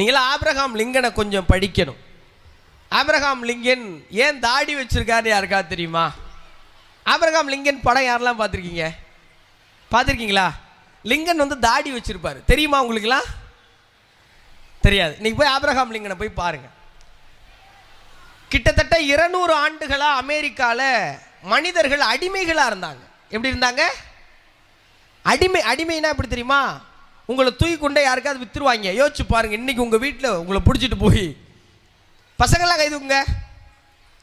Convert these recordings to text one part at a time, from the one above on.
நீங்களா ஆபிரகாம் லிங்கனை கொஞ்சம் படிக்கணும். ஆபிரகாம் லிங்கன் ஏன் தாடி வச்சிருக்காரு யாருக்கா தெரியுமா? ஆபிரகாம் லிங்கன் படம் யாரெல்லாம் பார்த்துருக்கீங்க? பார்த்துருக்கீங்களா? லிங்கன் வந்து தாடி வச்சிருப்பாரு, தெரியுமா உங்களுக்குலாம்? தெரியாது. இன்னைக்கு போய் ஆபிரகாம் லிங்கனை போய் பாருங்க. கிட்டத்தட்ட 200 ஆண்டுகளாக அமெரிக்காவில் மனிதர்கள் அடிமைகளாக இருந்தாங்க. எப்படி இருந்தாங்க? அடிமைனா எப்படி தெரியுமா? உங்களை தூக்கி கொண்டே யாருக்காவது வித்துருவாங்க. யோசிச்சு பாருங்க. இன்னைக்கு உங்கள் வீட்டில் உங்களை பிடிச்சிட்டு போய் பசங்கள்லாம் கைதுங்க.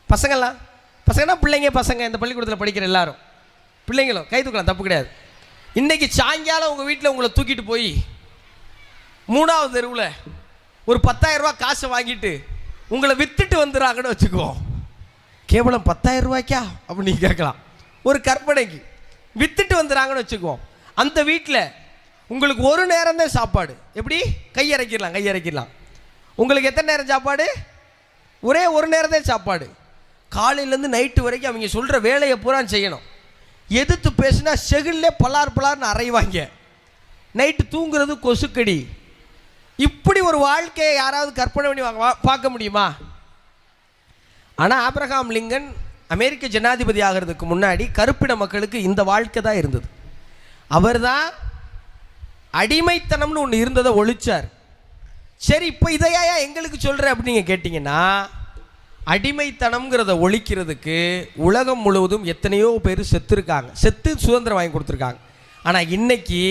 பசங்கன்னா பிள்ளைங்க, பசங்க இந்த பள்ளிக்கூடத்தில் படிக்கிற எல்லாரும் பிள்ளைங்களும் கை தூக்கலாம், தப்பு கிடையாது. இன்னைக்கு சாயங்காலம் உங்கள் வீட்டில் உங்களை தூக்கிட்டு போய் 3வது தெருவில் ஒரு 10,000 ரூபா காசை வாங்கிட்டு உங்களை வித்துட்டு வந்துடுறாங்கன்னு வச்சுக்குவோம். கேவலம் 10,000 ரூபாய்க்கா அப்படின்னு நீங்கள் கேட்கலாம். ஒரு கற்பனைக்கு வித்துட்டு வந்துடுறாங்கன்னு வச்சுக்குவோம். அந்த வீட்டில் உங்களுக்கு ஒரு நேரம் தான் சாப்பாடு. எப்படி? கையறைக்கிடலாம். உங்களுக்கு எத்தனை நேரம் சாப்பாடு? ஒரே ஒரு நேரம் தான் சாப்பாடு. காலையிலேருந்து நைட்டு வரைக்கும் அவங்க சொல்கிற வேலையை பூரா செய்யணும். எதிர்த்து பேசுனா செகிலே பலார்னு அரைவாங்க. நைட்டு தூங்குறது கொசுக்கடி. இப்படி ஒரு வாழ்க்கையை யாராவது கற்பனை பண்ணி பார்க்க முடியுமா? ஆனால் ஆபிரகாம் லிங்கன் அமெரிக்க ஜனாதிபதி ஆகிறதுக்கு முன்னாடி கருப்பின மக்களுக்கு இந்த வாழ்க்கை தான் இருந்தது. அவர் தான் அடிமைத்தனம்னு ஒன்று இருந்ததை ஒழிச்சார். சரி, இப்போ இதையா எங்களுக்கு சொல்கிற அப்படின்னு நீங்கள் கேட்டிங்கன்னா, அடிமைத்தனம்ங்கிறத ஒழிக்கிறதுக்கு உலகம் முழுவதும் எத்தனையோ பேர் செத்து சுதந்திரம் வாங்கி கொடுத்துருக்காங்க. ஆனால் இன்னைக்கு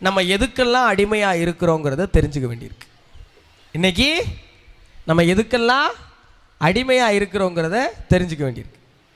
நம்ம எதுக்கெல்லாம் அடிமையாக இருக்கிறோங்கிறத தெரிஞ்சுக்க வேண்டியிருக்கு. இன்னைக்கு நம்ம எதுக்கெல்லாம் அடிமையாக இருக்கிறோங்கிறத தெரிஞ்சுக்க வேண்டியிருக்கு.